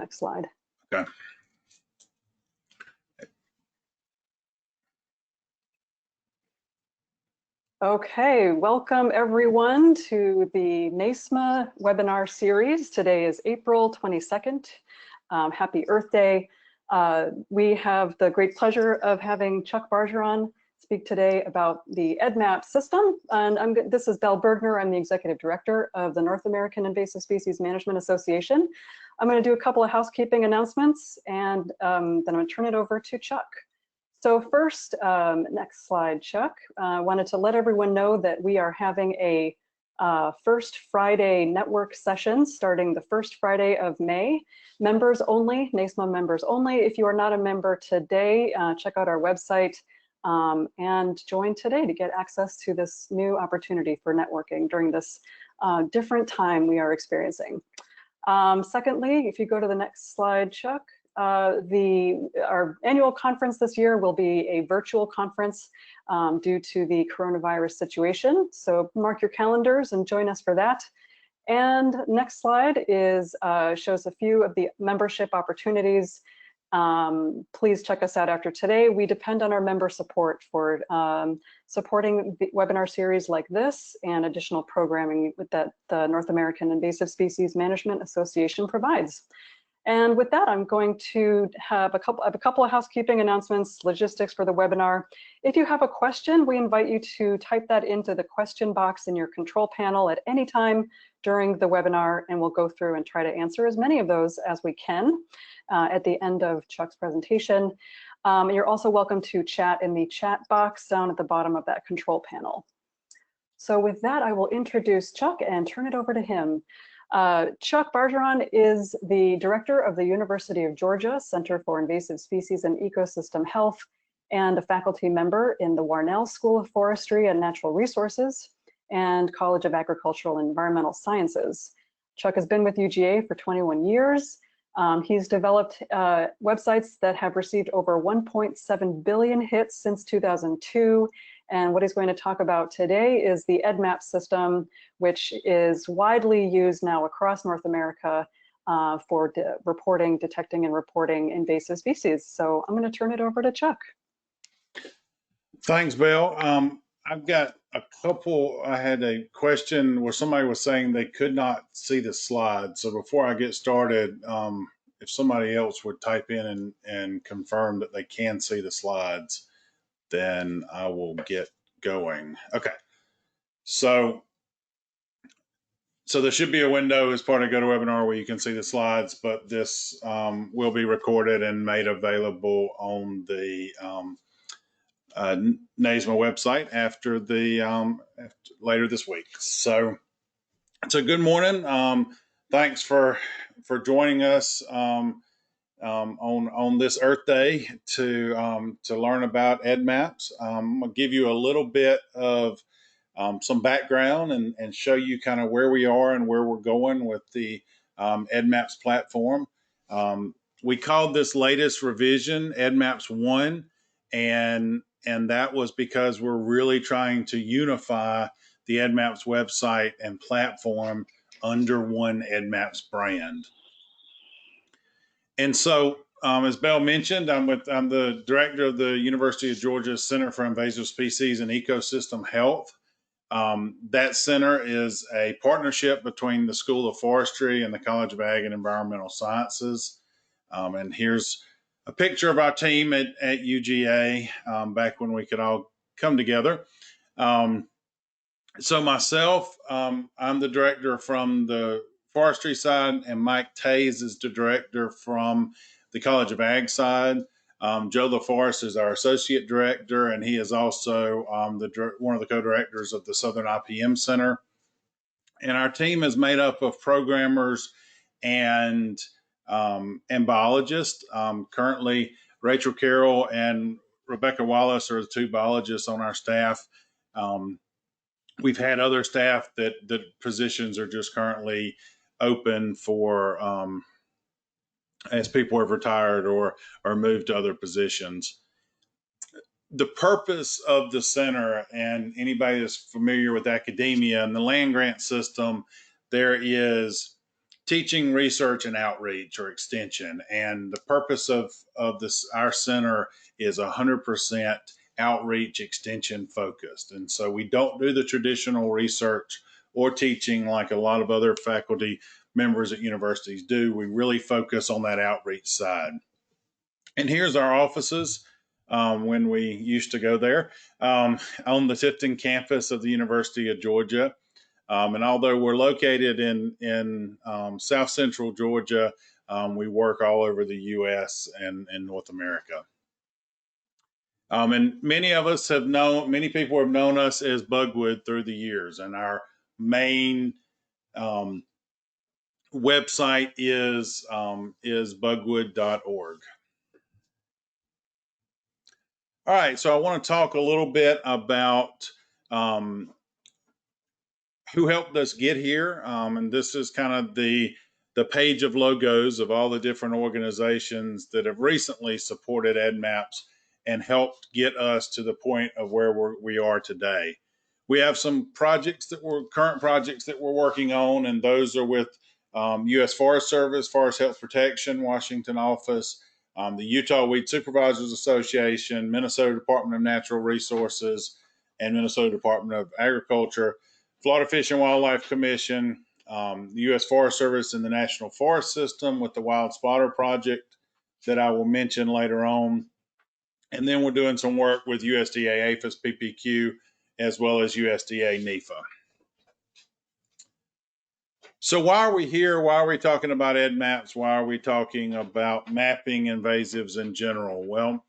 Next slide. Okay. Okay, welcome everyone to the NAISMA webinar series. Today is April 22nd. Happy Earth Day. We have the great pleasure of having Chuck Bargeron speak today about the EDDMapS system. And this is Belle Bergner. I'm the Executive Director of the North American Invasive Species Management Association. I'm going to do a couple of housekeeping announcements, and then I'm going to turn it over to Chuck. So first, next slide, Chuck. Wanted to let everyone know that we are having a First Friday network session starting the first Friday of May. Members only, NAISMA members only. If you are not a member today, check out our website and join today to get access to this new opportunity for networking during this different time we are experiencing. Secondly, if you go to the next slide, Chuck. Our annual conference this year will be a virtual conference due to the coronavirus situation. So mark your calendars and join us for that. And next slide is shows a few of the membership opportunities. Please check us out after today. We depend on our member support for supporting the webinar series like this and additional programming that the North American Invasive Species Management Association provides. And with that, I'm going to have a couple of housekeeping announcements, logistics for the webinar. If you have a question, we invite you to type that into the question box in your control panel at any time during the webinar, and we'll go through and try to answer as many of those as we can at the end of Chuck's presentation. You're also welcome to chat in the chat box down at the bottom of that control panel. So with that, I will introduce Chuck and turn it over to him. Chuck Bargeron is the director of the University of Georgia Center for Invasive Species and Ecosystem Health and a faculty member in the Warnell School of Forestry and Natural Resources and College of Agricultural and Environmental Sciences. Chuck has been with UGA for 21 years. He's developed websites that have received over 1.7 billion hits since 2002. And what he's going to talk about today is the EDDMapS system, which is widely used now across North America for detecting and reporting invasive species. So I'm going to turn it over to Chuck. Thanks, Bill. I've got a couple. I had a question where somebody was saying they could not see the slides. So before I get started, if somebody else would type in and confirm that they can see the slides, then I will get going. Okay. So there should be a window as part of GoToWebinar where you can see the slides, but this will be recorded and made available on the NAISMA website after later this week. So good morning. Thanks for joining us on this Earth Day to learn about EDDMapS. I'm gonna give you a little bit of some background and show you kind of where we are and where we're going with the EDDMapS platform. We called this latest revision EDDMapS One, and that was because we're really trying to unify the EDDMapS website and platform under one EDDMapS brand. And so, as Belle mentioned, I'm the director of the University of Georgia Center for Invasive Species and Ecosystem Health. That center is a partnership between the School of Forestry and the College of Ag and Environmental Sciences. And here's a picture of our team at UGA back when we could all come together. So myself, I'm the director from the forestry side, and Mike Tays is the director from the College of Ag side. Joe LaForest is our associate director, and he is also one of the co-directors of the Southern IPM Center. And our team is made up of programmers and biologists. Currently, Rachel Carroll and Rebecca Wallace are the two biologists on our staff. We've had other staff that positions are just currently open for as people have retired or moved to other positions. The purpose of the center, and anybody that's familiar with academia and the land grant system, there is teaching, research, and outreach or extension. And the purpose of this, our center, is 100% outreach extension focused. And so we don't do the traditional research or teaching like a lot of other faculty members at universities do. We really focus on that outreach side. And here's our offices when we used to go there on the Tifton campus of the University of Georgia. And although we're located in South Central Georgia, we work all over the U.S. and North America. And many people have known us as Bugwood through the years. And our main website is bugwood.org. All right, so I want to talk a little bit about who helped us get here. And this is kind of the page of logos of all the different organizations that have recently supported EDDMapS and helped get us to the point of where we are today. We have some current projects that we're working on, and those are with U.S. Forest Service, Forest Health Protection, Washington office, the Utah Weed Supervisors Association, Minnesota Department of Natural Resources, and Minnesota Department of Agriculture, Florida Fish and Wildlife Commission, the U.S. Forest Service, and the National Forest System with the Wild Spotter Project that I will mention later on. And then we're doing some work with USDA APHIS PPQ as well as USDA NEFA. So why are we here? Why are we talking about EDDMapS? Why are we talking about mapping invasives in general? Well,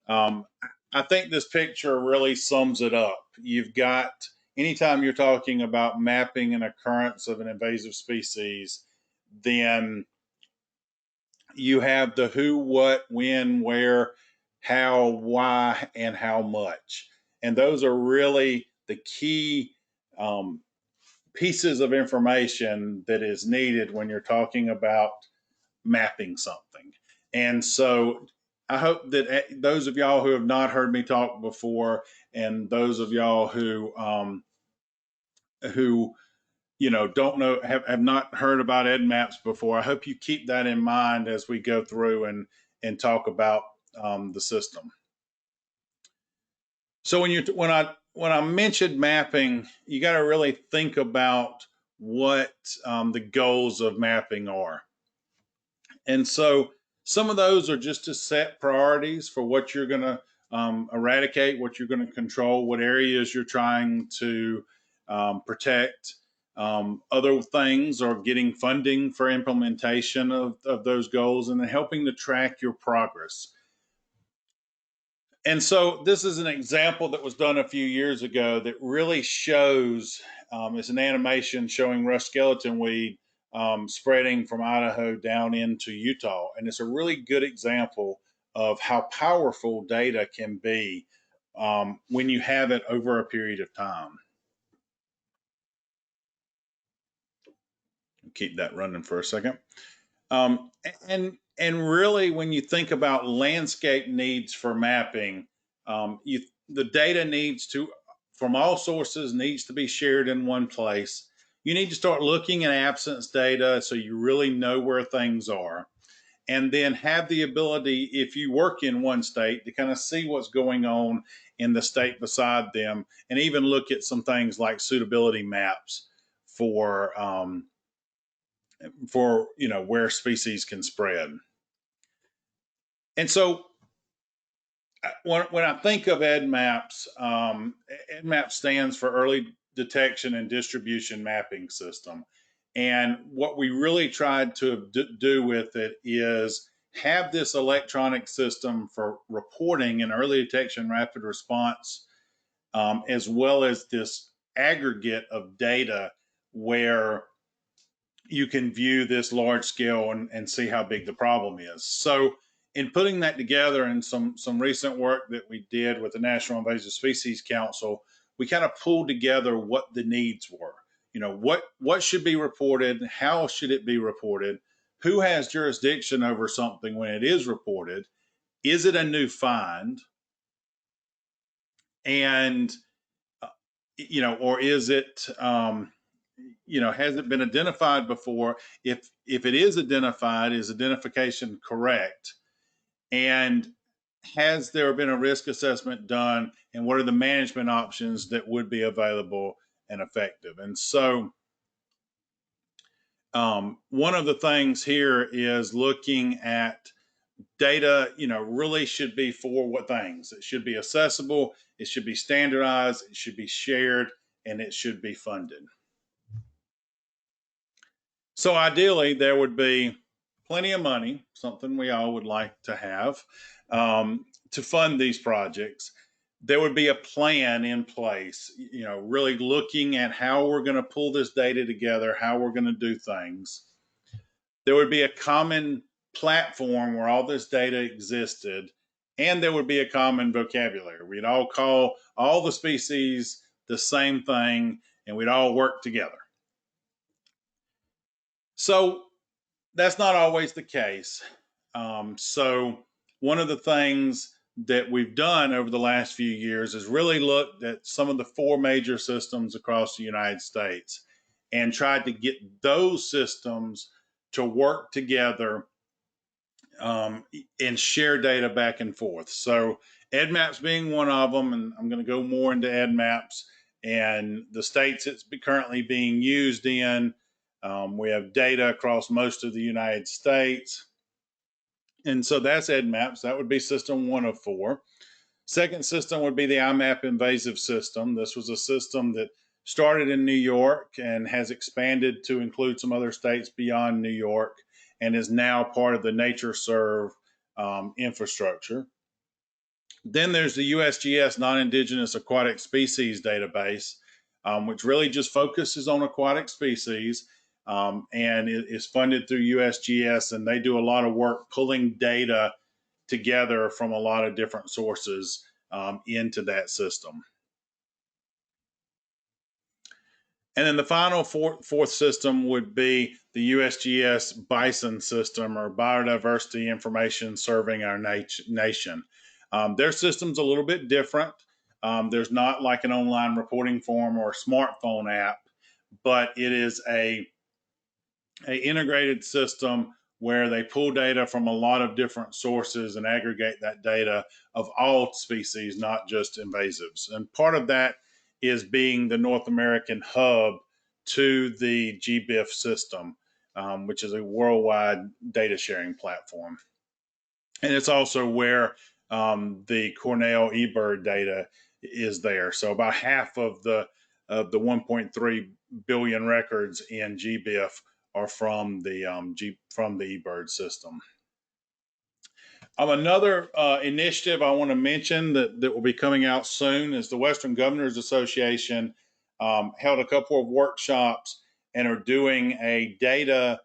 I think this picture really sums it up. You've got, anytime you're talking about mapping an occurrence of an invasive species, then you have the who, what, when, where, how, why, and how much. And those are really the key pieces of information that is needed when you're talking about mapping something. And so I hope that those of y'all who have not heard me talk before, and those of y'all who don't know, have not heard about EDDMapS before, I hope you keep that in mind as we go through and talk about the system. So when I mentioned mapping, you got to really think about what the goals of mapping are. And so some of those are just to set priorities for what you're going to eradicate, what you're going to control, what areas you're trying to protect. Other things are getting funding for implementation of those goals, and then helping to track your progress. And so this is an example that was done a few years ago that really shows, it's an animation showing rush skeleton weed spreading from Idaho down into Utah. And it's a really good example of how powerful data can be when you have it over a period of time. Keep that running for a second. And really, when you think about landscape needs for mapping, the data needs to, from all sources, needs to be shared in one place. You need to start looking at absence data so you really know where things are. And then have the ability, if you work in one state, to kind of see what's going on in the state beside them, and even look at some things like suitability maps for where species can spread. And so when I think of EDDMapS, EDDMapS stands for Early Detection and Distribution Mapping System. And what we really tried to do with it is have this electronic system for reporting and early detection, rapid response, as well as this aggregate of data where you can view this large scale and see how big the problem is. So in putting that together, and some recent work that we did with the National Invasive Species Council, we kind of pulled together what the needs were. What should be reported, how should it be reported, who has jurisdiction over something when it is reported, is it a new find, and or is it has it been identified before? If it is identified, is identification correct? And has there been a risk assessment done? And what are the management options that would be available and effective? And so one of the things here is looking at data, really should be for what things? It should be accessible, it should be standardized, it should be shared, and it should be funded. So ideally, there would be plenty of money, something we all would like to have, to fund these projects. There would be a plan in place, really looking at how we're going to pull this data together, how we're going to do things. There would be a common platform where all this data existed, and there would be a common vocabulary. We'd all call all the species the same thing, and we'd all work together. So that's not always the case. So one of the things that we've done over the last few years is really looked at some of the 4 major systems across the United States and tried to get those systems to work together and share data back and forth. So EDDMapS being one of them, and I'm going to go more into EDDMapS and the states it's currently being used in. We have data across most of the United States. And so that's EDDMapS. That would be system 1 of 4. Second system would be the IMAP invasive system. This was a system that started in New York and has expanded to include some other states beyond New York and is now part of the NatureServe infrastructure. Then there's the USGS Non-Indigenous Aquatic Species Database, which really just focuses on aquatic species, and it is funded through USGS, and they do a lot of work pulling data together from a lot of different sources into that system. And then the final fourth system would be the USGS Bison system, or Biodiversity Information Serving Our Nation. Their system's a little bit different. There's not like an online reporting form or a smartphone app, but it is a integrated system where they pull data from a lot of different sources and aggregate that data of all species, not just invasives. And part of that is being the North American hub to the GBIF system, which is a worldwide data sharing platform. And it's also where the Cornell eBird data is there. So about half of the 1.3 billion records in GBIF are from the eBird system. Another initiative I want to mention that will be coming out soon is the Western Governors Association held a couple of workshops and are doing a data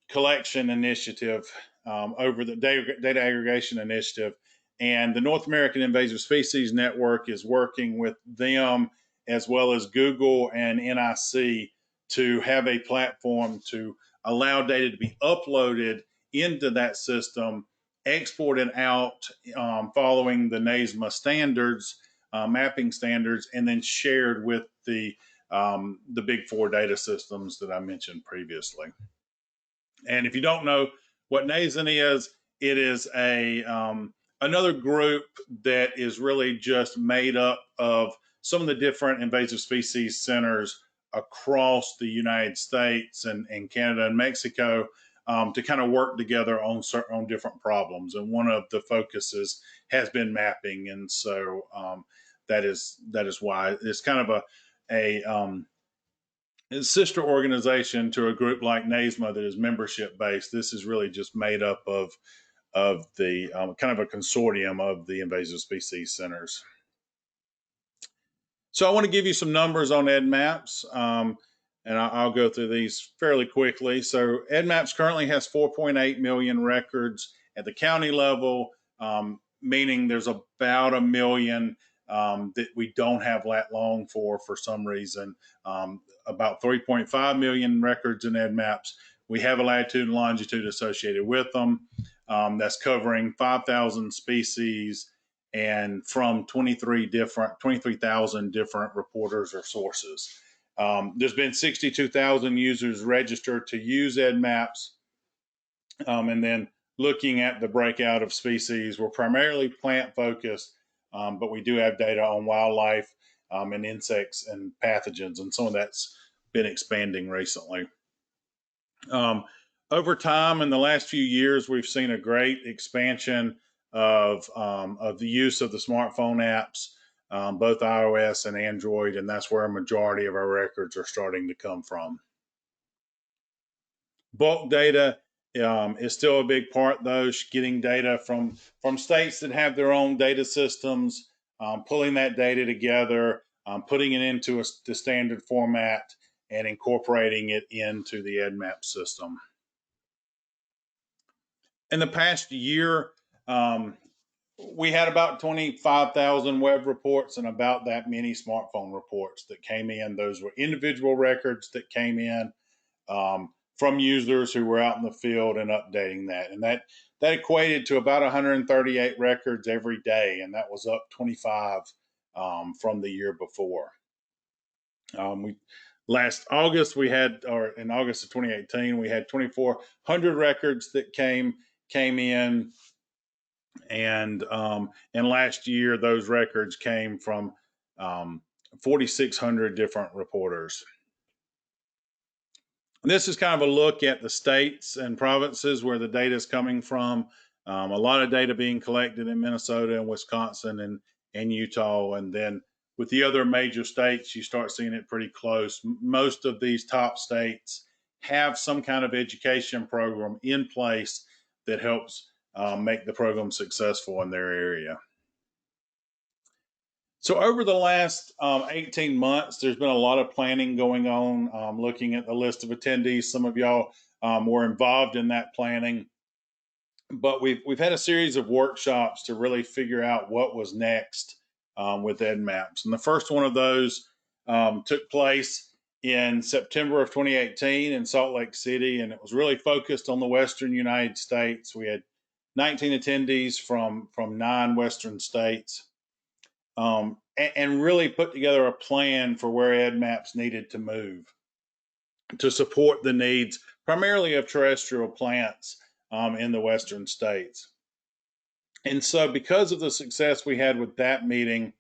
collection initiative over the data aggregation initiative. And the North American Invasive Species Network is working with them as well as Google and NIC to have a platform to allow data to be uploaded into that system, exported out following the NASMA standards, mapping standards, and then shared with the big 4 data systems that I mentioned previously. And if you don't know what NASN is, it is another group that is really just made up of some of the different invasive species centers across the United States and Canada and Mexico to kind of work together on different problems. And one of the focuses has been mapping, and so that is why it's kind of a sister organization to a group like NASMA that is membership based. This is really just made up of the kind of a consortium of the invasive species centers. So I want to give you some numbers on EDDMapS, and I'll go through these fairly quickly. So EDDMapS currently has 4.8 million records at the county level, meaning there's about 1 million that we don't have lat long for some reason. About 3.5 million records in EDDMapS. We have a latitude and longitude associated with them. That's covering 5,000 species and from 23,000 different reporters or sources. There's been 62,000 users registered to use EDDMapS. And then looking at the breakout of species, we're primarily plant focused, but we do have data on wildlife and insects and pathogens, and some of that's been expanding recently. Over time, in the last few years, we've seen a great expansion of the use of the smartphone apps, both iOS and Android, and that's where a majority of our records are starting to come from. Bulk data is still a big part, though, getting data from states that have their own data systems, pulling that data together, putting it into the standard format, and incorporating it into the EDDMapS system. In the past year, we had about 25,000 web reports and about that many smartphone reports that came in. Those were individual records that came in from users who were out in the field and updating that. And that equated to about 138 records every day, and that was up 25 from the year before. Last August, in August of 2018, we had 2,400 records that came in, and last year those records came from 4,600 different reporters. And this is kind of a look at the states and provinces where the data is coming from. A lot of data being collected in Minnesota and Wisconsin and Utah, and then with the other major states, you start seeing it pretty close. Most of these top states have some kind of education program in place that helps make the program successful in their area. So over the last 18 months, there's been a lot of planning going on, looking at the list of attendees. Some of y'all were involved in that planning, but we've had a series of workshops to really figure out what was next with EDDMapS. And the first one of those took place in September of 2018 in Salt Lake City, and it was really focused on the Western United States. We had 19 attendees from 9 Western states, and really put together a plan for where EDDMapS needed to move to support the needs primarily of terrestrial plants in the Western states. And so because of the success we had with that meeting,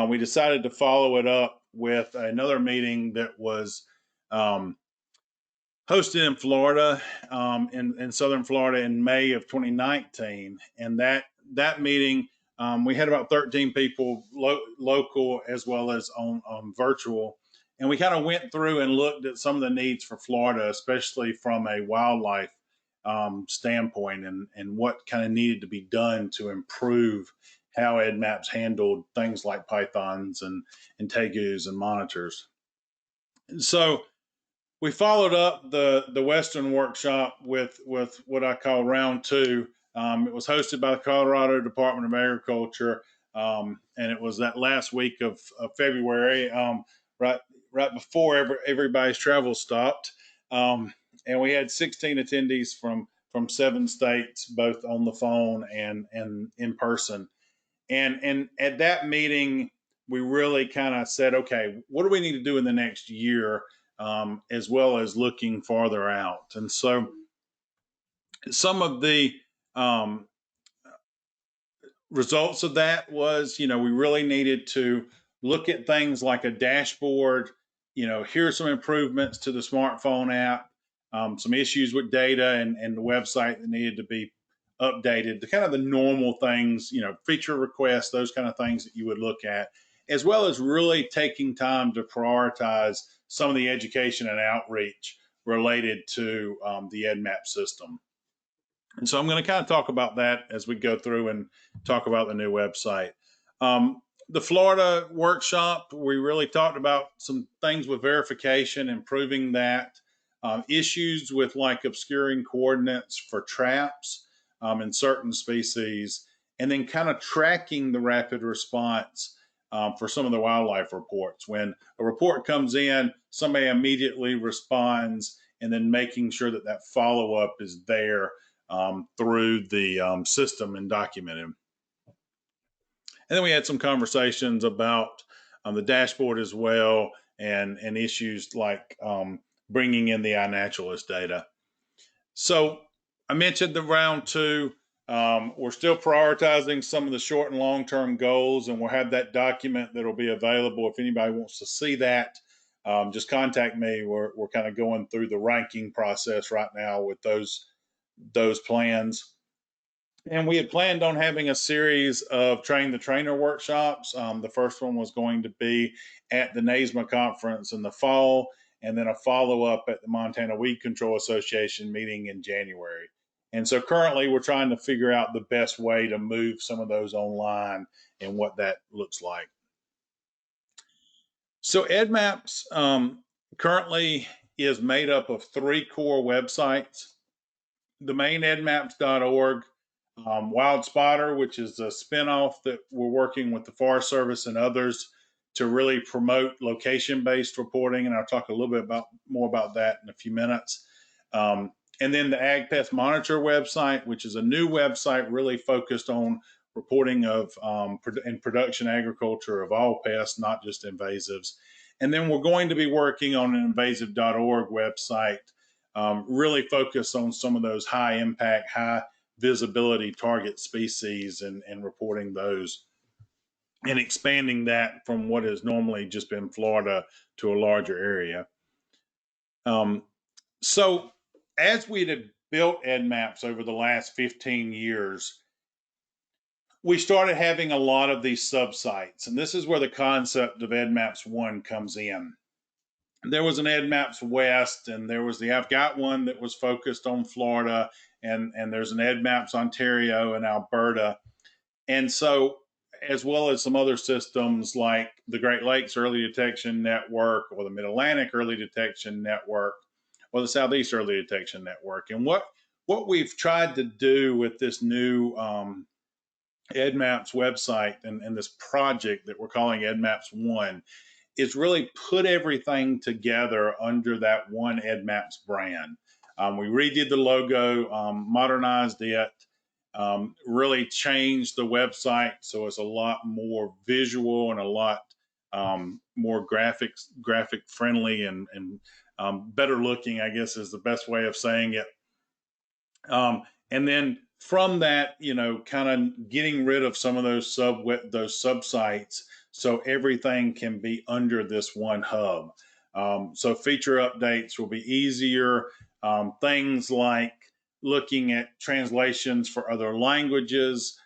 we decided to follow it up with another meeting that was hosted in Florida, in Southern Florida in May of 2019. And that meeting, we had about 13 people local as well as on virtual. And we kind of went through and looked at some of the needs for Florida, especially from a wildlife standpoint, and what kind of needed to be done to improve how EDDMapS handled things like pythons and tegus and monitors. And so we followed up the Western workshop with what I call round 2. It was hosted by the Colorado Department of Agriculture, and it was that last week of February, right before everybody's travel stopped. And we had 16 attendees from 7 states, both on the phone and in person. And at that meeting, we really kind of said, okay, what do we need to do in the next year, as well as looking farther out? And so some of the results of that was, we really needed to look at things like a dashboard. Here's some improvements to the smartphone app, some issues with data and the website that needed to be updated, the kind of the normal things, feature requests, those kind of things that you would look at, as well as really taking time to prioritize some of the education and outreach related to the EDDMapS system. And so I'm going to kind of talk about that as we go through and talk about the new website. The Florida workshop, we really talked about some things with verification, improving that, issues with like obscuring coordinates for traps in certain species, and then kind of tracking the rapid response for some of the wildlife reports. When a report comes in, somebody immediately responds, and then making sure that follow-up is there through the system and documented. And then we had some conversations about the dashboard as well, and issues like bringing in the iNaturalist data. So I mentioned the round two. We're still prioritizing some of the short and long-term goals, and we'll have that document that'll be available. If anybody wants to see that, just contact me. We're kind of going through the ranking process right now with those plans. And we had planned on having a series of train the trainer workshops. The first one was going to be at the NASMA conference in the fall, and then a follow-up at the Montana Weed Control Association meeting in January. And so currently we're trying to figure out the best way to move some of those online and what that looks like. So EDDMapS currently is made up of 3 core websites. The main eddmaps.org, Wild Spotter, which is a spinoff that we're working with the Forest Service and others to really promote location-based reporting, and I'll talk a little bit more about that in a few minutes. And then the Ag Pest Monitor website, which is a new website really focused on reporting of in production agriculture of all pests, not just invasives. And then we're going to be working on an invasive.org website, really focused on some of those high impact, high visibility target species and reporting those and expanding that from what has normally just been Florida to a larger area. So as we had built EDDMapS over the last 15 years, we started having a lot of these subsites, and this is where the concept of EDDMapS One comes in. There was an EDDMapS West, and there was I've got one that was focused on Florida, and there's an EDDMapS Ontario and Alberta. And so, as well as some other systems like the Great Lakes Early Detection Network or the Mid-Atlantic Early Detection Network or the Southeast Early Detection Network. And what we've tried to do with this new EDDMapS website and this project that we're calling EDDMapS One is really put everything together under that one EDDMapS brand. We redid the logo, modernized it, really changed the website so it's a lot more visual and a lot more graphic friendly and better looking, I guess is the best way of saying it. And then from that, kind of getting rid of some of those subsites so everything can be under this one hub. So feature updates will be easier. Things like looking at translations for other languages,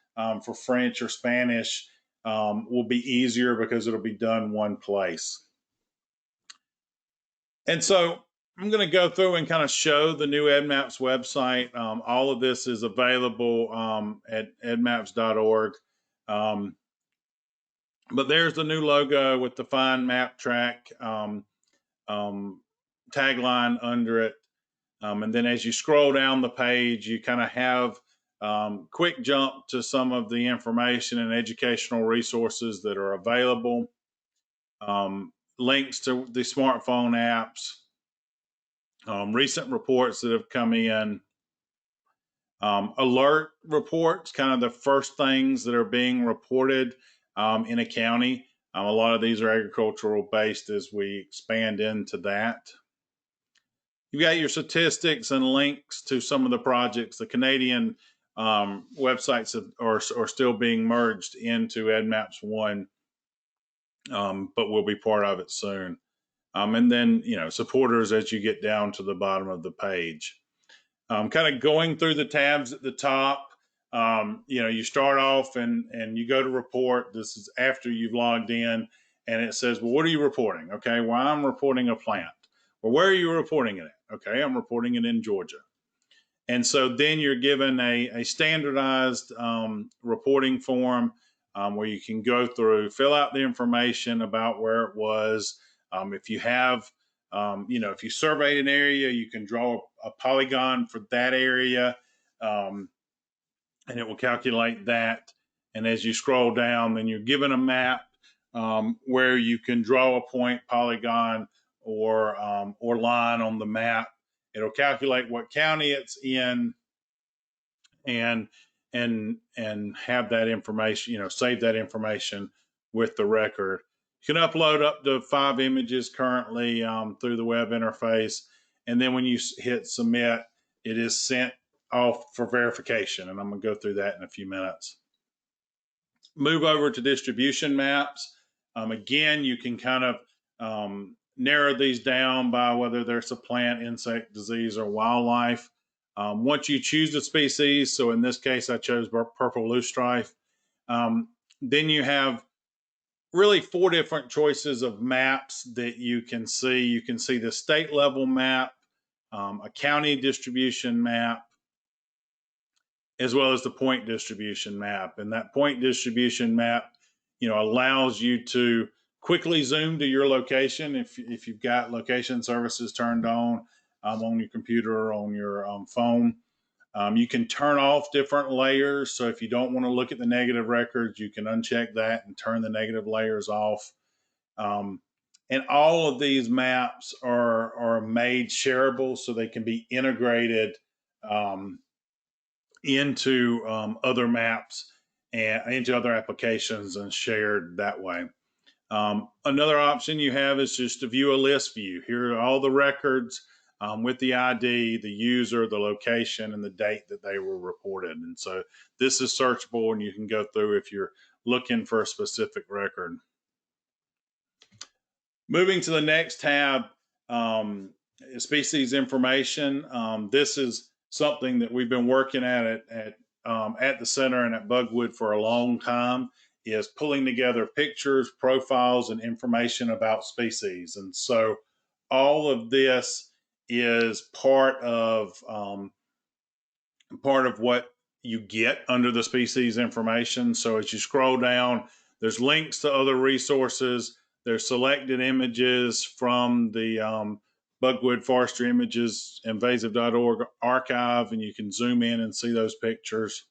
for French or Spanish, will be easier because it'll be done one place. And so I'm going to go through and kind of show the new EDDMapS website. All of this is available at eddmaps.org. But there's the new logo with the Find Map Track tagline under it. And then as you scroll down the page, you kind of have quick jump to some of the information and educational resources that are available. Links to the smartphone apps, recent reports that have come in, alert reports, kind of the first things that are being reported in a county. A lot of these are agricultural based as we expand into that. You've got your statistics and links to some of the projects. The Canadian websites are still being merged into EDDMapS One, but we'll be part of it soon. And then, supporters as you get down to the bottom of the page. Kind of going through the tabs at the top, you start off and you go to report. This is after you've logged in, and it says, well, what are you reporting? Okay, well, I'm reporting a plant. Well, where are you reporting it at? Okay, I'm reporting it in Georgia. And so then you're given a standardized reporting form where you can go through, fill out the information about where it was. If you have, if you surveyed an area, you can draw a polygon for that area, and it will calculate that. And as you scroll down, then you're given a map where you can draw a point, polygon, or line on the map. It'll calculate what county it's in, and have that information, save that information with the record. You can upload up to 5 images currently through the web interface. And then when you hit submit, it is sent off for verification. And I'm going to go through that in a few minutes. Move over to distribution maps. Again, you can kind of narrow these down by whether there's a plant, insect, disease, or wildlife. Once you choose the species, so in this case, I chose purple loosestrife, then you have really 4 different choices of maps that you can see. You can see the state level map, a county distribution map, as well as the point distribution map. And that point distribution map, allows you to quickly zoom to your location if you've got location services turned on your computer or on your phone. You can turn off different layers. So if you don't want to look at the negative records, you can uncheck that and turn the negative layers off. And all of these maps are made shareable so they can be integrated into other maps and into other applications and shared that way. Another option you have is just to view a list view. Here are all the records with the ID, the user, the location, and the date that they were reported. And so this is searchable, and you can go through if you're looking for a specific record. Moving to the next tab, species information. This is something that we've been working at the center and at Bugwood for a long time, is pulling together pictures, profiles, and information about species. And so all of this is part of what you get under the species information. So as you scroll down, there's links to other resources. There's selected images from the Bugwood Forestry Images invasive.org archive, and you can zoom in and see those pictures.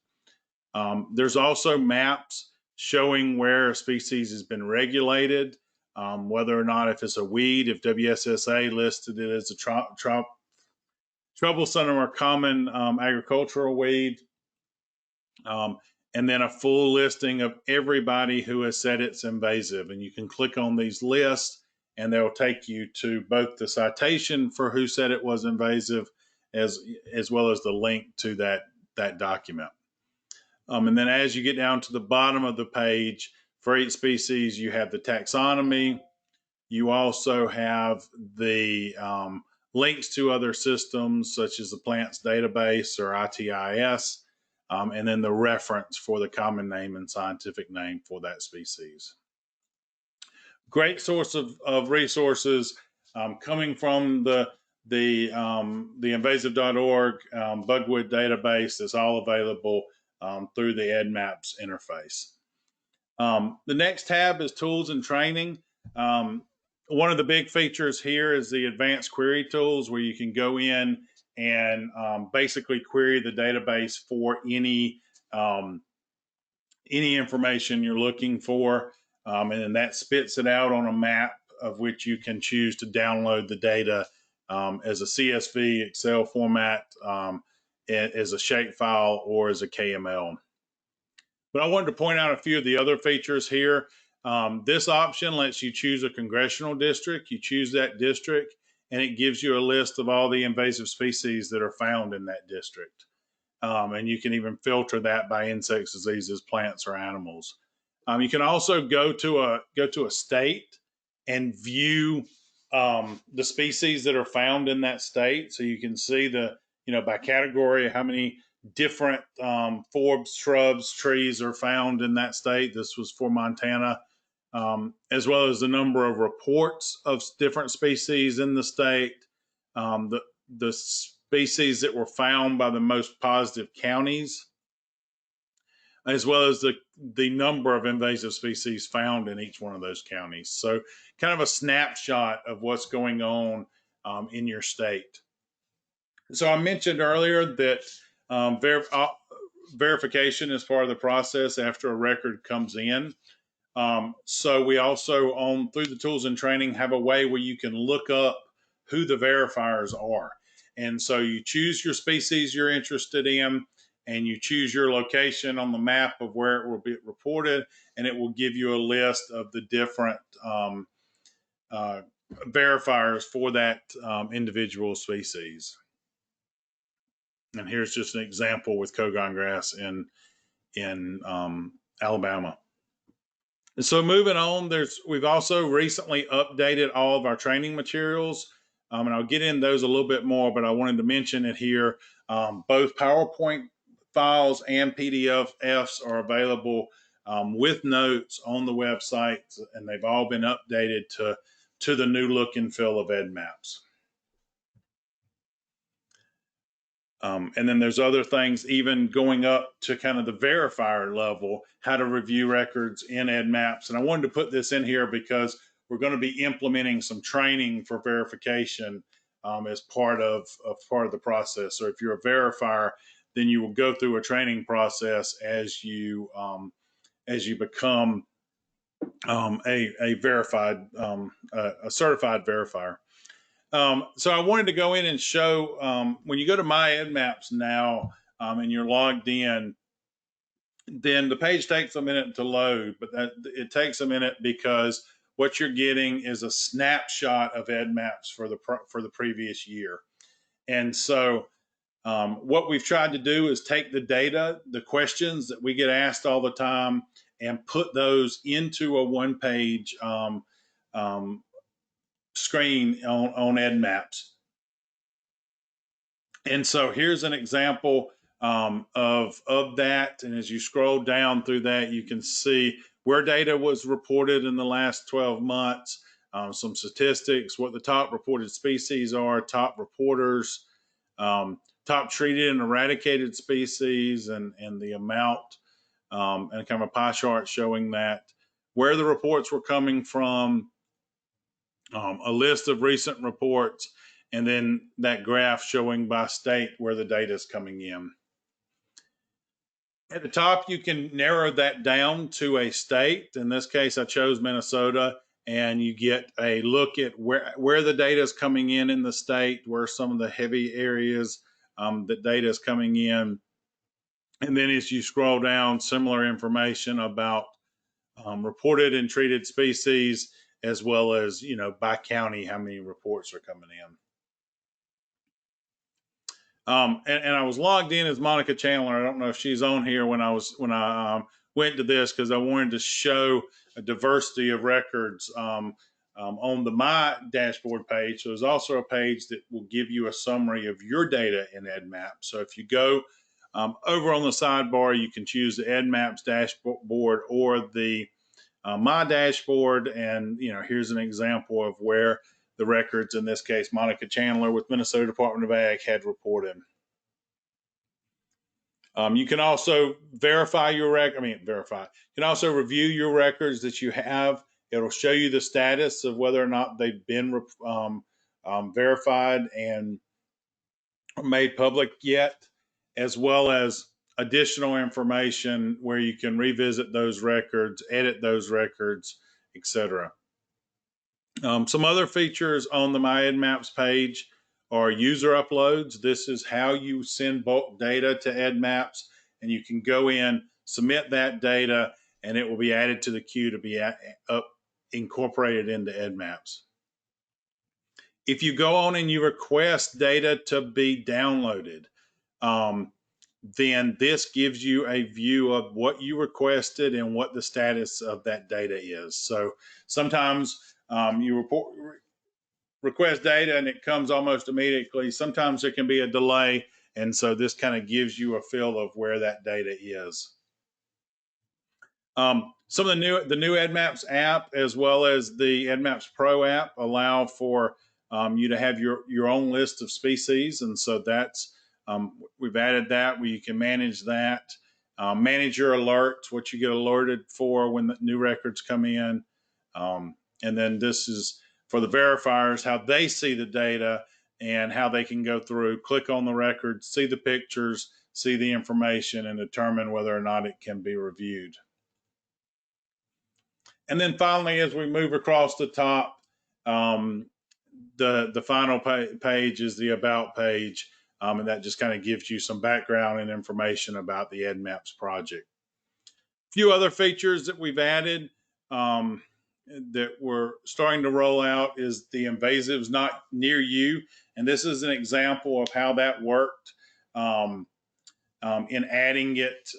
There's also maps showing where a species has been regulated, whether or not, if it's a weed, if WSSA listed it as a troublesome or common agricultural weed, and then a full listing of everybody who has said it's invasive. And you can click on these lists, and they'll take you to both the citation for who said it was invasive, as well as the link to that document. And then as you get down to the bottom of the page, for each species, you have the taxonomy. You also have the links to other systems, such as the plants database or ITIS, and then the reference for the common name and scientific name for that species. Great source of resources coming from the invasive.org Bugwood database that's all available through the EDDMapS interface. The next tab is tools and training. One of the big features here is the advanced query tools, where you can go in and basically query the database for any information you're looking for, and then that spits it out on a map of which you can choose to download the data as a CSV, Excel format, as a shapefile, or as a KML. But I wanted to point out a few of the other features here. This option lets you choose a congressional district. You choose that district, and it gives you a list of all the invasive species that are found in that district. And you can even filter that by insects, diseases, plants, or animals. You can also go to a state and view the species that are found in that state. So you can see by category how many different forbs, shrubs, trees are found in that state. This was for Montana, as well as the number of reports of different species in the state, the species that were found by the most positive counties, as well as the number of invasive species found in each one of those counties. So kind of a snapshot of what's going on in your state. So I mentioned earlier that verification is part of the process after a record comes in. So we also, through the tools and training, have a way where you can look up who the verifiers are. And so you choose your species you're interested in, and you choose your location on the map of where it will be reported, and it will give you a list of the different verifiers for that individual species. And here's just an example with Kogon grass in Alabama. And so moving on, we've also recently updated all of our training materials, and I'll get into those a little bit more, but I wanted to mention it here. Both PowerPoint files and PDFs are available with notes on the website, and they've all been updated to the new look and feel of EDDMapS. And then there's other things, even going up to kind of the verifier level, how to review records in EDDMapS. And I wanted to put this in here because we're going to be implementing some training for verification as part of the process. So if you're a verifier, then you will go through a training process as you become a verified, a certified verifier. So I wanted to go in and show when you go to My EDDMapS now and you're logged in, then the page takes a minute to load, but it takes a minute because what you're getting is a snapshot of EDDMapS for the previous year. And so what we've tried to do is take the data, the questions that we get asked all the time, and put those into a one-page screen on EDDMapS. And so here's an example of that. And as you scroll down through that, you can see where data was reported in the last 12 months, some statistics, what the top reported species are, top reporters, top treated and eradicated species, and the amount, and kind of a pie chart showing that, where the reports were coming from, a list of recent reports, and then that graph showing by state where the data is coming in. At the top, you can narrow that down to a state. In this case, I chose Minnesota, and you get a look at where the data is coming in the state, where some of the heavy areas that data is coming in. And then as you scroll down, similar information about reported and treated species, as well as, by county, how many reports are coming in. And I was logged in as Monica Chandler. I don't know if she's on here when I went to this, because I wanted to show a diversity of records on the My dashboard page. So there's also a page that will give you a summary of your data in EDDMapS. So if you go over on the sidebar, you can choose the EDDMapS dashboard or the My dashboard, and here's an example of where the records, in this case Monica Chandler with Minnesota Department of Ag, had reported. You can also verify your verify. You can also review your records that you have. It'll show you the status of whether or not they've been verified and made public yet, as well as additional information where you can revisit those records, edit those records, etc. Some other features on the My EDDMapS page are user uploads. This is how you send bulk data to EDDMapS, and you can go in, submit that data, and it will be added to the queue to be incorporated into EDDMapS. If you go on and you request data to be downloaded, then this gives you a view of what you requested and what the status of that data is. So sometimes you request data and it comes almost immediately. Sometimes there can be a delay, and so this kind of gives you a feel of where that data is. Some of the new EDDMapS app, as well as the EDDMapS Pro app, allow for you to have your own list of species, and so that's we've added that where you can manage that, manage your alerts, what you get alerted for when the new records come in, and then this is for the verifiers, how they see the data and how they can go through, click on the records, see the pictures, see the information, and determine whether or not it can be reviewed. And then finally, as we move across the top, the final page is the About page. and that just kind of gives you some background and information about the EDDMapS project. A few other features that we've added that we're starting to roll out is the invasives not near you. And this is an example of how that worked in adding it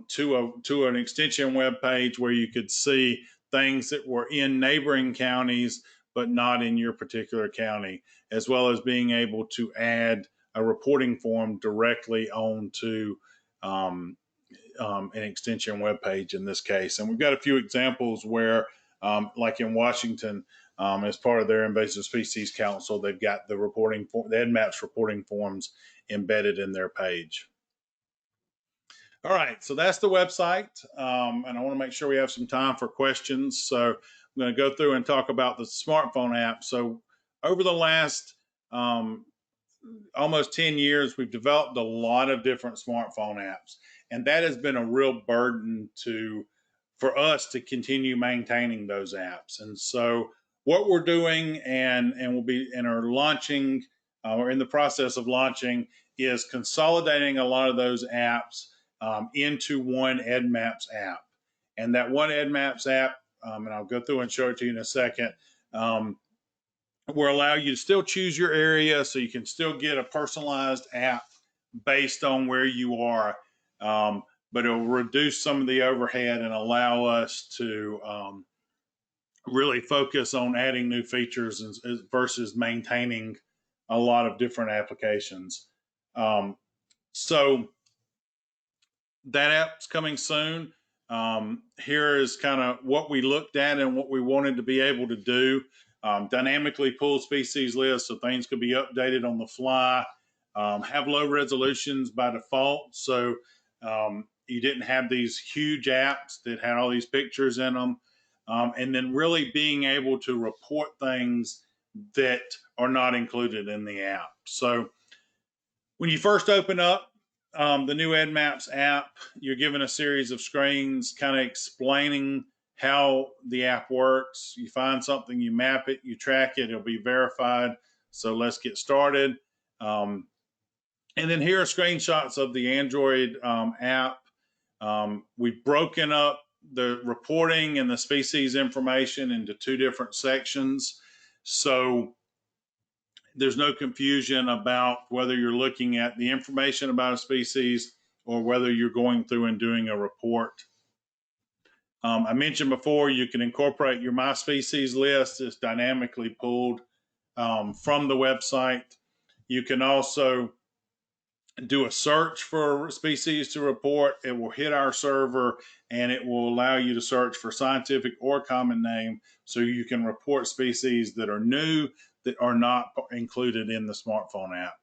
to an extension web page where you could see things that were in neighboring counties but not in your particular county, as well as being able to add a reporting form directly onto an extension web page in this case. And we've got a few examples where, like in Washington, as part of their invasive species council, they've got the EDDMapS reporting forms embedded in their page. All right, so that's the website, and I want to make sure we have some time for questions. So I'm going to go through and talk about the smartphone app. So over the last almost 10 years, we've developed a lot of different smartphone apps, and that has been a real burden for us to continue maintaining those apps. And so what we're doing and are launching or in the process of launching is consolidating a lot of those apps into one EDDMapS app. And that one EDDMapS app, and I'll go through and show it to you in a second, will allow you to still choose your area, so you can still get a personalized app based on where you are, but it'll reduce some of the overhead and allow us to really focus on adding new features versus maintaining a lot of different applications. So that app's coming soon. Here is kind of what we looked at and what we wanted to be able to do. Dynamically pull species lists so things could be updated on the fly. Have low resolutions by default, so you didn't have these huge apps that had all these pictures in them. And then really being able to report things that are not included in the app. So when you first open up the new EDDMapS app, you're given a series of screens kind of explaining how the app works. You find something, you map it, you track it, it'll be verified. So let's get started. And then here are screenshots of the Android app. We've broken up the reporting and the species information into two different sections. So there's no confusion about whether you're looking at the information about a species or whether you're going through and doing a report. I mentioned before, you can incorporate your My Species list. It's dynamically pulled from the website. You can also do a search for a species to report. It will hit our server and it will allow you to search for scientific or common name, so you can report species that are new that are not included in the smartphone app.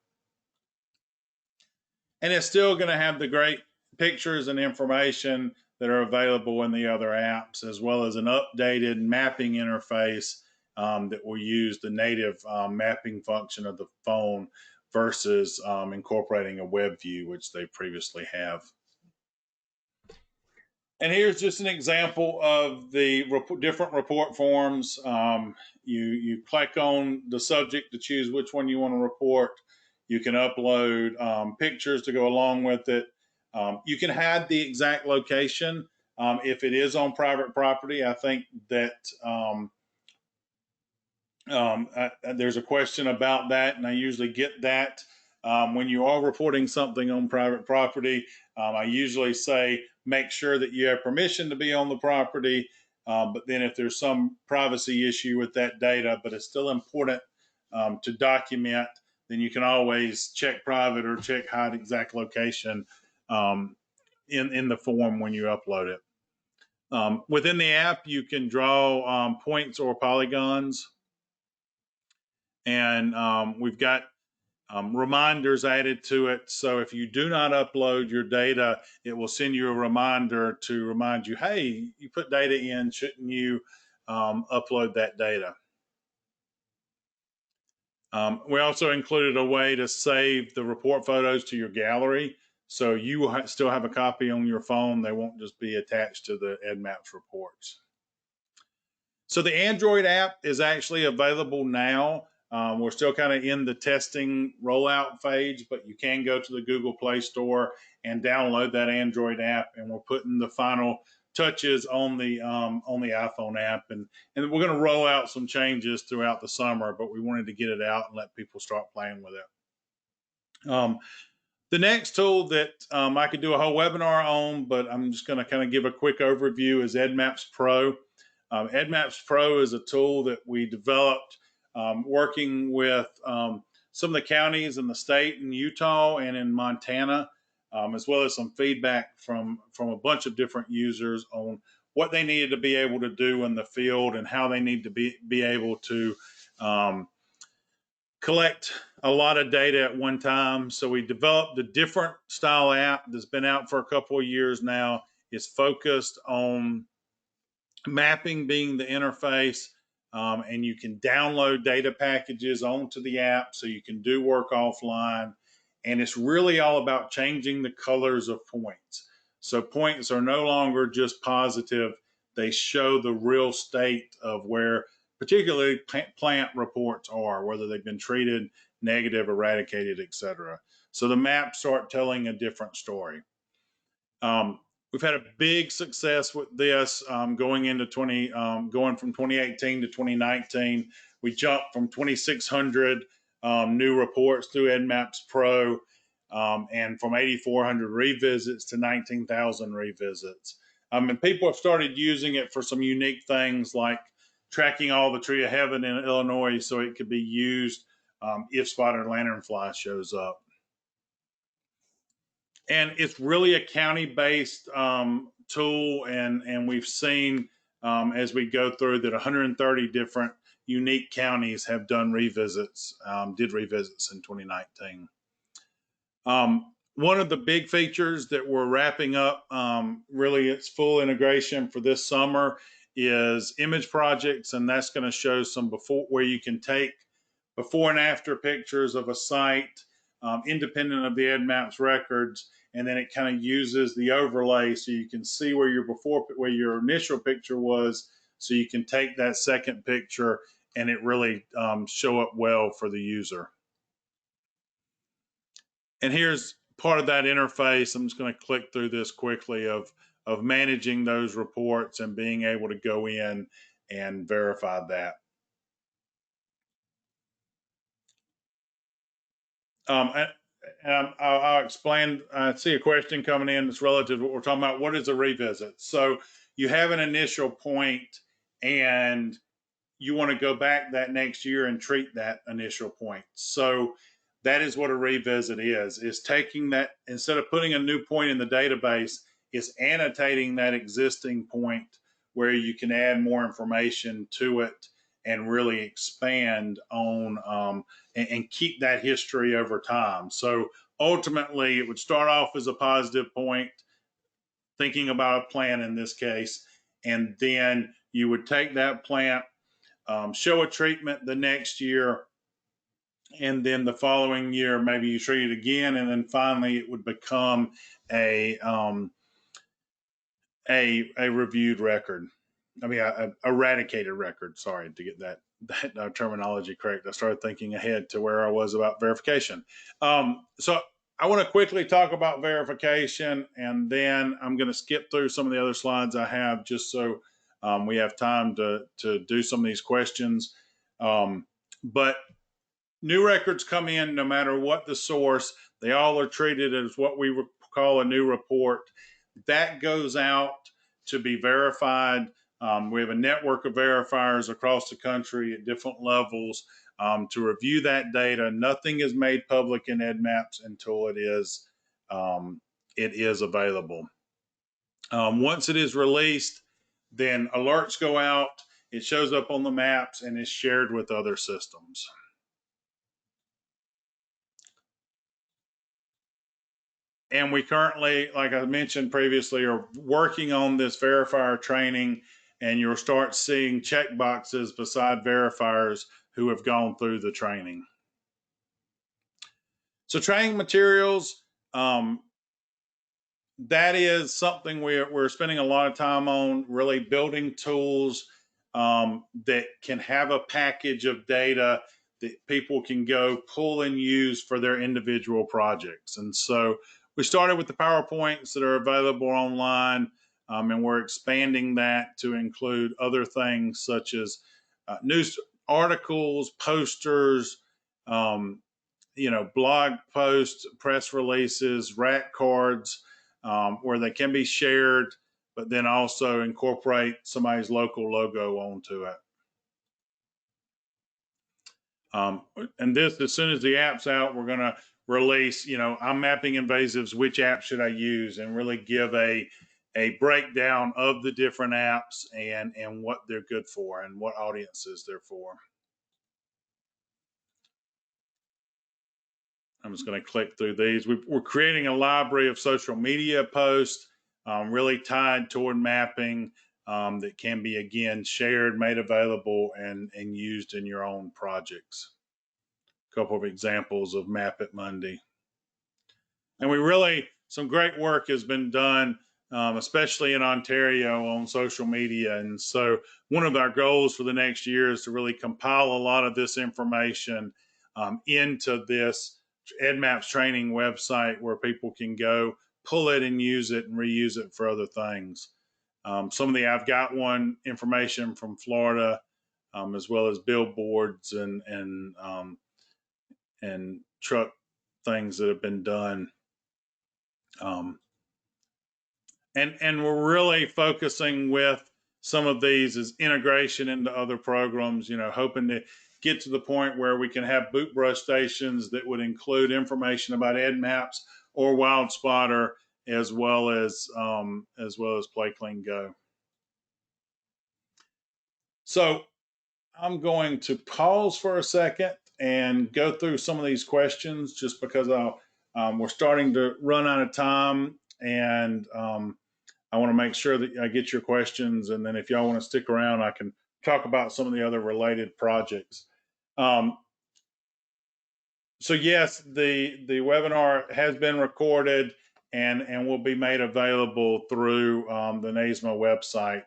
And it's still going to have the great pictures and information that are available in the other apps, as well as an updated mapping interface that will use the native mapping function of the phone versus incorporating a web view, which they previously have. And here's just an example of the different report forms. You click on the subject to choose which one you want to report. You can upload pictures to go along with it. You can hide the exact location if it is on private property. I think that there's a question about that, and I usually get that. When you are reporting something on private property, I usually say make sure that you have permission to be on the property, but then if there's some privacy issue with that data, but it's still important to document, then you can always check private or check hide exact location in the form when you upload it. Within the app, you can draw points or polygons, and we've got reminders added to it. So if you do not upload your data, it will send you a reminder to remind you, hey, you put data in, shouldn't you upload that data? We also included a way to save the report photos to your gallery, so you will still have a copy on your phone. They won't just be attached to the EDDMapS reports. So the Android app is actually available now. We're still kind of in the testing rollout phase, but you can go to the Google Play Store and download that Android app, and we're putting the final touches on the iPhone app, and we're going to roll out some changes throughout the summer, but we wanted to get it out and let people start playing with it. The next tool that I could do a whole webinar on, but I'm just going to kind of give a quick overview, is EDDMapS Pro. EDDMapS Pro is a tool that we developed working with some of the counties in the state in Utah and in Montana, as well as some feedback from a bunch of different users on what they needed to be able to do in the field and how they need to be able to collect a lot of data at one time. So we developed a different style app that's been out for a couple of years now. It's focused on mapping being the interface, and you can download data packages onto the app so you can do work offline. And it's really all about changing the colors of points. So points are no longer just positive. They show the real state of where particularly plant reports are, whether they've been treated, negative, eradicated, etc. So the maps start telling a different story. We've had a big success with this going from 2018 to 2019. We jumped from 2,600 new reports through EDDMapS Pro, and from 8,400 revisits to 19,000 revisits. And people have started using it for some unique things like tracking all the tree of heaven in Illinois, so it could be used if spotted lanternfly shows up. And it's really a county-based tool, and we've seen as we go through that 130 different unique counties have done revisits, did revisits in 2019. One of the big features that we're wrapping up, really its full integration for this summer, is image projects, and that's going to show some where you can take before and after pictures of a site independent of the EDDMapS records, and then it kind of uses the overlay so you can see where your initial picture was, so you can take that second picture and it really show up well for the user. And here's part of that interface. I'm just going to click through this quickly of managing those reports and being able to go in and verify that. And I'll explain. I see a question coming in that's relative to what we're talking about. What is a revisit? So you have an initial point and you want to go back that next year and treat that initial point. So that is what a revisit is taking that, instead of putting a new point in the database, it's annotating that existing point where you can add more information to it and really expand on and keep that history over time. So ultimately, it would start off as a positive point, thinking about a plant in this case, and then you would take that plant, show a treatment the next year, and then the following year maybe you treat it again, and then finally it would become a reviewed record. I mean, a eradicated record. Sorry to get that terminology correct. I started thinking ahead to where I was about verification. So I want to quickly talk about verification, and then I'm going to skip through some of the other slides I have just so we have time to do some of these questions. But new records come in no matter what the source. They all are treated as what we call a new report. That goes out to be verified. We have a network of verifiers across the country at different levels to review that data. Nothing is made public in EDDMapS until it is available. Once it is released, then alerts go out. It shows up on the maps and is shared with other systems. And we currently, like I mentioned previously, are working on this verifier training, and you'll start seeing check boxes beside verifiers who have gone through the training. So training materials, that is something we're spending a lot of time on, really building tools that can have a package of data that people can go pull and use for their individual projects. And so we started with the PowerPoints that are available online, and we're expanding that to include other things such as news articles, posters, blog posts, press releases, rack cards, where they can be shared, but then also incorporate somebody's local logo onto it. And this, as soon as the app's out, we're going to release, I'm mapping invasives, which app should I use, and really give a breakdown of the different apps and what they're good for and what audiences they're for. I'm just going to click through these. We're creating a library of social media posts really tied toward mapping that can be, again, shared, made available, and used in your own projects. A couple of examples of Map It Monday. And some great work has been done, especially in Ontario, on social media. And so one of our goals for the next year is to really compile a lot of this information into this EDDMapS training website where people can go pull it and use it and reuse it for other things. I've got one information from Florida, as well as billboards and truck things that have been done. And we're really focusing with some of these as integration into other programs, hoping to get to the point where we can have boot brush stations that would include information about EDDMapS or WildSpotter, as well as Play Clean Go. So I'm going to pause for a second and go through some of these questions, just because we're starting to run out of time, and I want to make sure that I get your questions, and then if y'all want to stick around, I can talk about some of the other related projects. So yes, the webinar has been recorded and will be made available through the NAISMA website.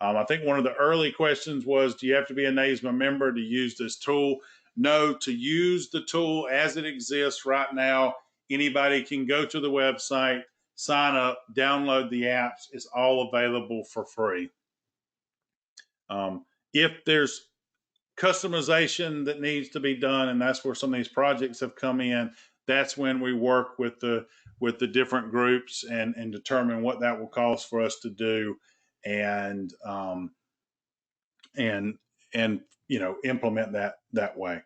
I think one of the early questions was, do you have to be a NAISMA member to use this tool? No, to use the tool as it exists right now, anybody can go to the website, sign up, download the apps. It's all available for free. If there's customization that needs to be done, and that's where some of these projects have come in, that's when we work with the different groups and determine what that will cost for us to do, and implement that way.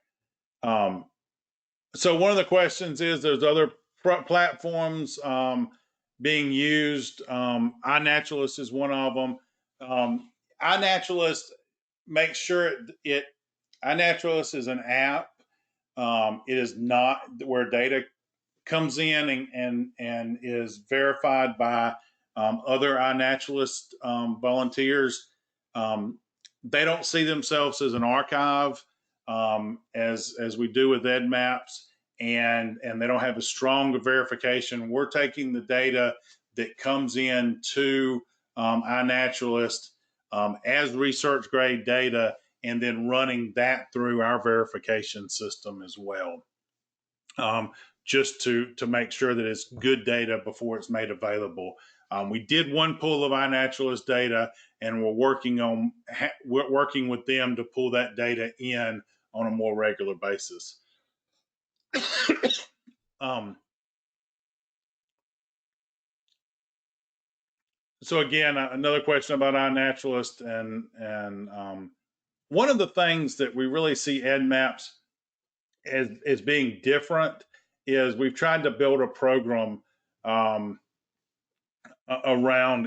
So one of the questions is, there's other platforms being used. iNaturalist is one of them. iNaturalist, make sure iNaturalist is an app. It is not where data comes in and is verified by other iNaturalist volunteers. They don't see themselves as an archive, as we do with EDDMapS, and they don't have a strong verification. We're taking the data that comes in to iNaturalist as research grade data, and then running that through our verification system as well, just to make sure that it's good data before it's made available. We did one pool of iNaturalist data, and we're working with them to pull that data in on a more regular basis. So again, another question about iNaturalist, and one of the things that we really see EDDMapS as being different is we've tried to build a program around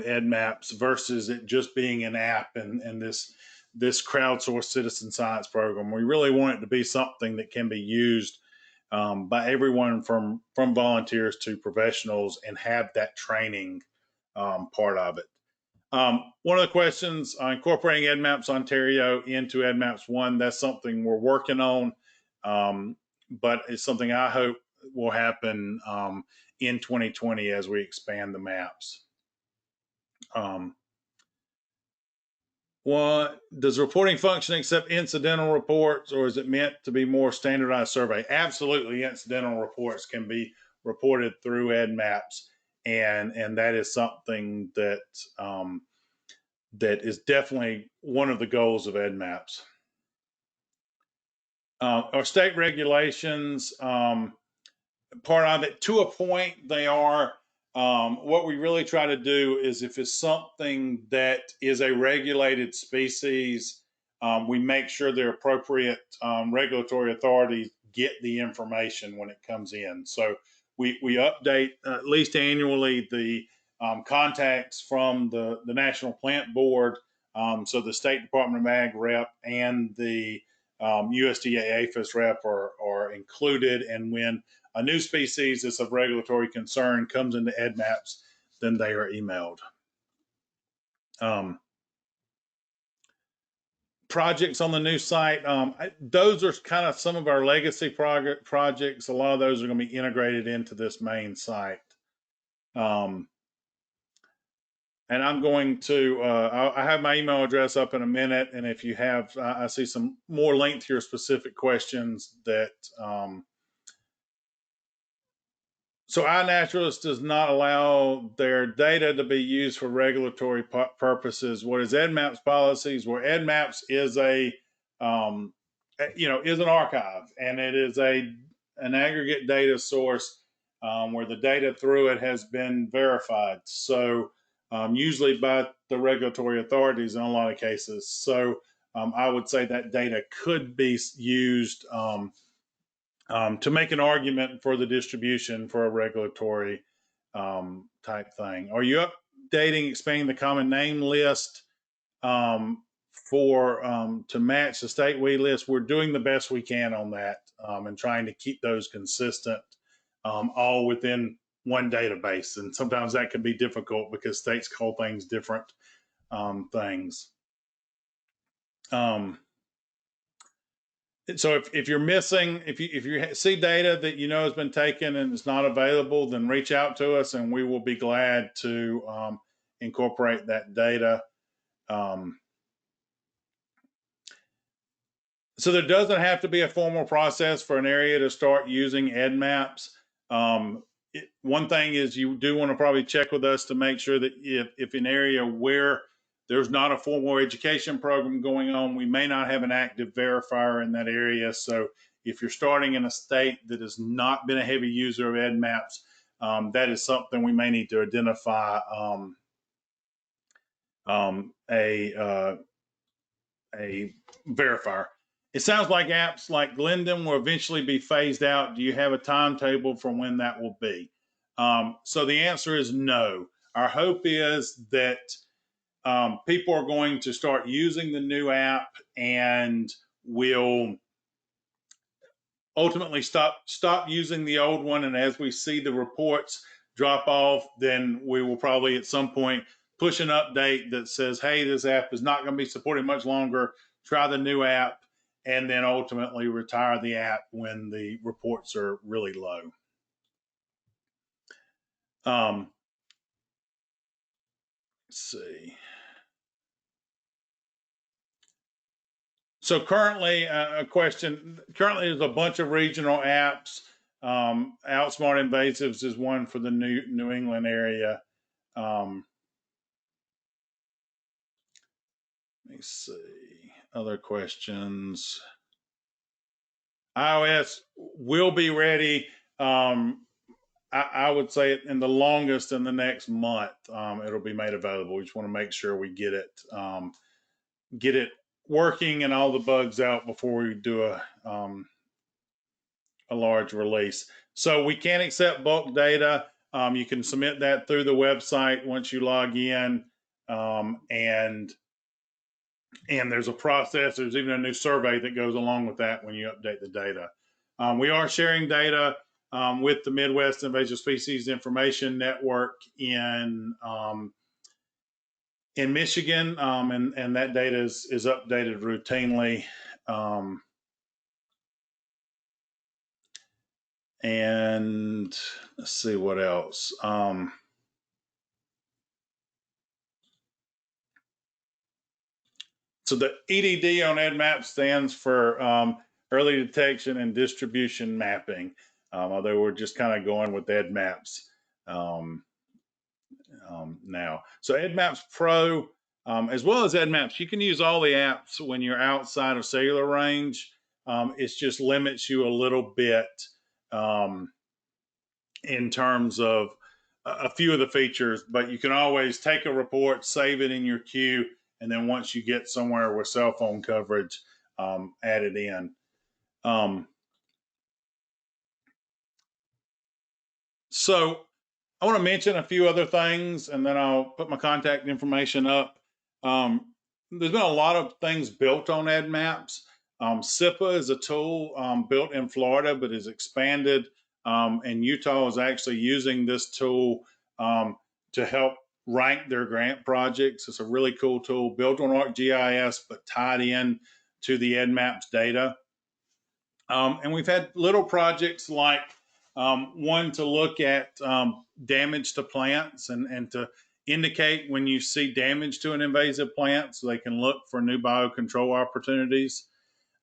EDDMapS versus it just being an app and this crowdsourced citizen science program. We really want it to be something that can be used by everyone from volunteers to professionals, and have that training part of it. One of the questions, incorporating EDDMapS Ontario into EDDMapS One, that's something we're working on, but it's something I hope will happen in 2020 as we expand the maps. Well, does reporting function accept incidental reports, or is it meant to be more standardized survey? Absolutely, incidental reports can be reported through EDDMapS, and that is something that that is definitely one of the goals of EDDMapS. Our state regulations, part of it, to a point, they are. What we really try to do is if it's something that is a regulated species, we make sure the appropriate regulatory authorities get the information when it comes in. So we update at least annually the contacts from the National Plant Board. So the State Department of Ag rep and the USDA APHIS rep are included. And when a new species that's of regulatory concern comes into EDDMapS, then they are emailed. Projects on the new site, those are kind of some of our legacy projects. A lot of those are going to be integrated into this main site. And I'm going to, I have my email address up in a minute. And if you have, I see some more lengthier specific questions that, so iNaturalist does not allow their data to be used for regulatory purposes. What is EDDMapS policies? Where EDDMapS is a, is an archive, and it is an aggregate data source where the data through it has been verified. So usually by the regulatory authorities in a lot of cases. So I would say that data could be used to make an argument for the distribution for a regulatory type thing. Are you updating, expanding the common name list to match the state we list? We're doing the best we can on that and trying to keep those consistent, all within one database. And sometimes that can be difficult because states call things different things. So if you're missing, if you see data that you know has been taken and it's not available, then reach out to us and we will be glad to incorporate that data. So there doesn't have to be a formal process for an area to start using EDDMapS. One thing is you do want to probably check with us to make sure that if an area where there's not a formal education program going on, we may not have an active verifier in that area. So if you're starting in a state that has not been a heavy user of EDDMapS, that is something we may need to identify a verifier. It sounds like apps like Glendon will eventually be phased out. Do you have a timetable for when that will be? So the answer is no. Our hope is that people are going to start using the new app and will ultimately stop using the old one. And as we see the reports drop off, then we will probably at some point push an update that says, hey, this app is not going to be supported much longer. Try the new app, and then ultimately retire the app when the reports are really low. Let's see. So currently, a question, currently there's a bunch of regional apps. Outsmart Invasives is one for the New England area. Let me see, other questions. iOS will be ready. I would say in the longest in the next month, it'll be made available. We just want to make sure we get it working and all the bugs out before we do a large release. So we can accept bulk data. You can submit that through the website once you log in, and there's a process. There's even a new survey that goes along with that when you update the data. We are sharing data with the Midwest Invasive Species Information Network in Michigan, and that data is updated routinely. And let's see what else. So the EDD on EDDMapS stands for early detection and distribution mapping, although we're just kind of going with EDDMapS now. So EDDMapS Pro, as well as EDDMapS, you can use all the apps when you're outside of cellular range. It just limits you a little bit in terms of a few of the features, but you can always take a report, save it in your queue, and then once you get somewhere with cell phone coverage, add it in. So I want to mention a few other things, and then I'll put my contact information up. There's been a lot of things built on EDDMapS. SIPA is a tool built in Florida, but is expanded, and Utah is actually using this tool to help rank their grant projects. It's a really cool tool built on ArcGIS, but tied in to the EDDMapS data. And we've had little projects like one to look at damage to plants and to indicate when you see damage to an invasive plant so they can look for new biocontrol opportunities.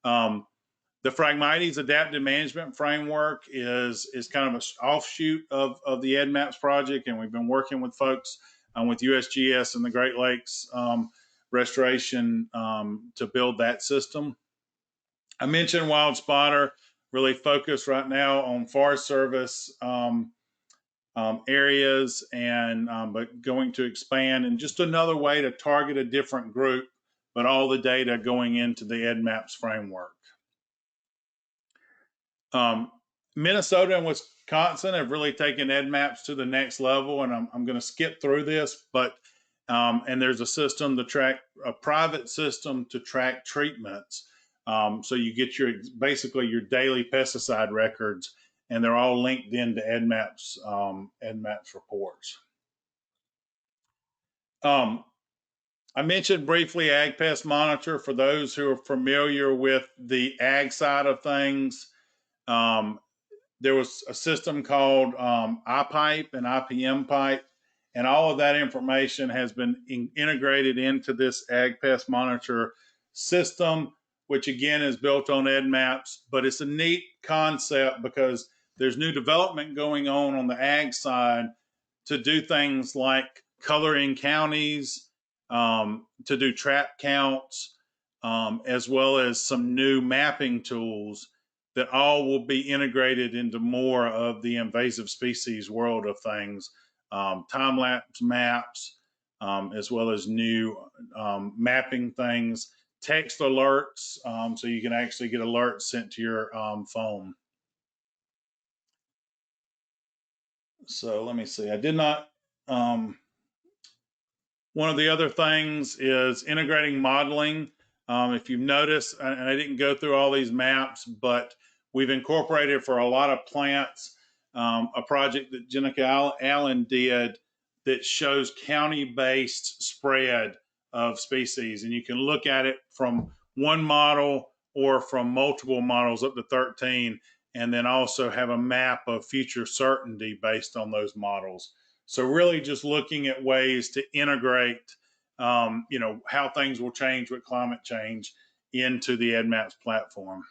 The Phragmites Adaptive Management Framework is kind of an offshoot of the EDDMapS project, and we've been working with folks with USGS and the Great Lakes Restoration to build that system. I mentioned Wild Spotter, really focused right now on Forest Service areas, and but going to expand, and just another way to target a different group, but all the data going into the EDDMapS framework. Minnesota and Wisconsin have really taken EDDMapS to the next level, and I'm going to skip through this, but and there's a system to track, a private system to track treatments. So you get your basically your daily pesticide records, and they're all linked into EDDMapS reports. I mentioned briefly Ag Pest Monitor. For those who are familiar with the ag side of things, there was a system called iPipe and IPM Pipe, and all of that information has been integrated into this Ag Pest Monitor system, which again is built on EDDMapS, but it's a neat concept because there's new development going on the ag side to do things like coloring counties, to do trap counts, as well as some new mapping tools that all will be integrated into more of the invasive species world of things, time-lapse maps, as well as new mapping things, text alerts, so you can actually get alerts sent to your phone. So let me see, I did not, one of the other things is integrating modeling. If you've noticed, and I didn't go through all these maps, but we've incorporated for a lot of plants a project that Jenica Allen did that shows county-based spread of species. And you can look at it from one model or from multiple models up to 13, and then also have a map of future certainty based on those models. So really just looking at ways to integrate how things will change with climate change into the EDDMapS platform.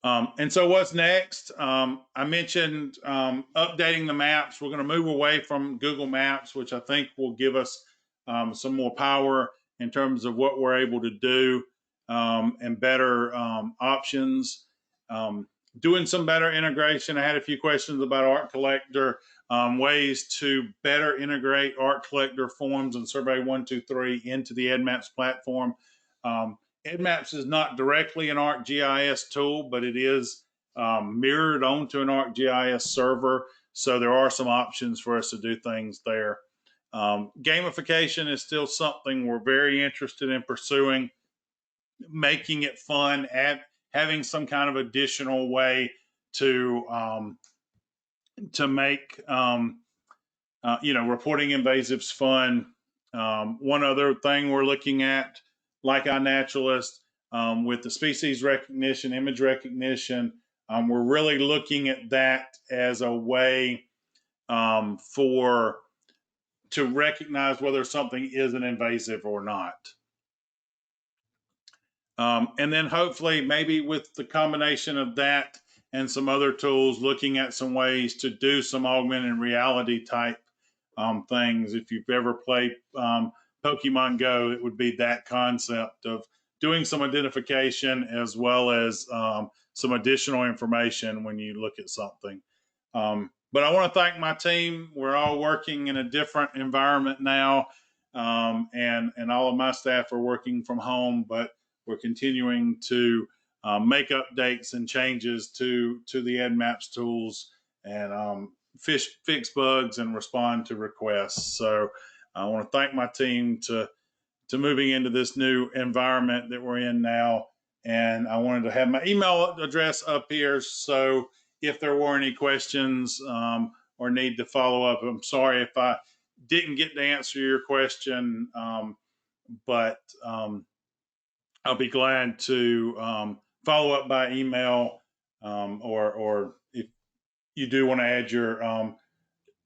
And so what's next? I mentioned updating the maps. We're going to move away from Google Maps, which I think will give us some more power in terms of what we're able to do and better options. Doing some better integration. I had a few questions about Art Collector, ways to better integrate Art Collector forms and Survey 123 into the EDDMapS platform. EDDMapS is not directly an ArcGIS tool, but it is mirrored onto an ArcGIS server. So there are some options for us to do things there. Gamification is still something we're very interested in pursuing, making it fun, having some kind of additional way to make reporting invasives fun. One other thing we're looking at, like iNaturalist, with the species recognition, image recognition, we're really looking at that as a way to recognize whether something is an invasive or not. And then hopefully maybe with the combination of that and some other tools, looking at some ways to do some augmented reality type things. If you've ever played Pokemon Go, it would be that concept of doing some identification as well as some additional information when you look at something. But I want to thank my team. We're all working in a different environment now, and all of my staff are working from home, but we're continuing to make updates and changes to the EDDMapS tools and fix bugs and respond to requests. So I want to thank my team to moving into this new environment that we're in now. And I wanted to have my email address up here. So if there were any questions or need to follow up, I'm sorry if I didn't get to answer your question, but I'll be glad to follow up by email, or if you do want to add your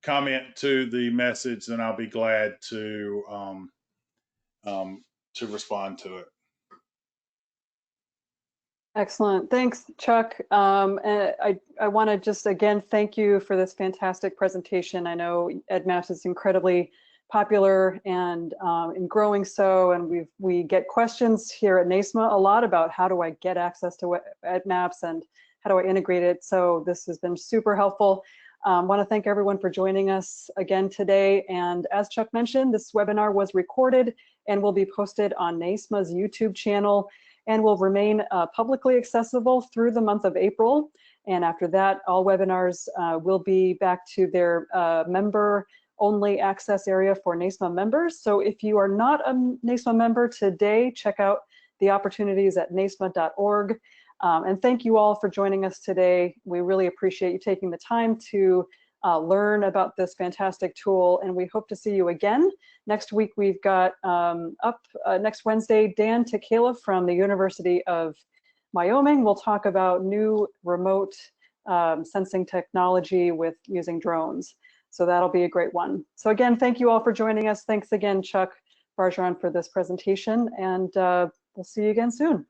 comment to the message, then I'll be glad to respond to it. Excellent. Thanks, Chuck. And I want to just again thank you for this fantastic presentation. I know EDDMapS is incredibly popular and growing so, and we get questions here at NAISMA a lot about how do I get access to EDDMapS and how do I integrate it. So this has been super helpful. Want to thank everyone for joining us again today. And as Chuck mentioned, this webinar was recorded and will be posted on NAISMA's YouTube channel and will remain publicly accessible through the month of April. And after that, all webinars will be back to their member-only access area for NAISMA members. So if you are not a NAISMA member today, check out the opportunities at naisma.org. And thank you all for joining us today. We really appreciate you taking the time to learn about this fantastic tool, and we hope to see you again. Next week, we've got next Wednesday, Dan Tequila from the University of Wyoming. We'll talk about new remote sensing technology with using drones. So that'll be a great one. So again, thank you all for joining us. Thanks again, Chuck Bargeron, for this presentation, and we'll see you again soon.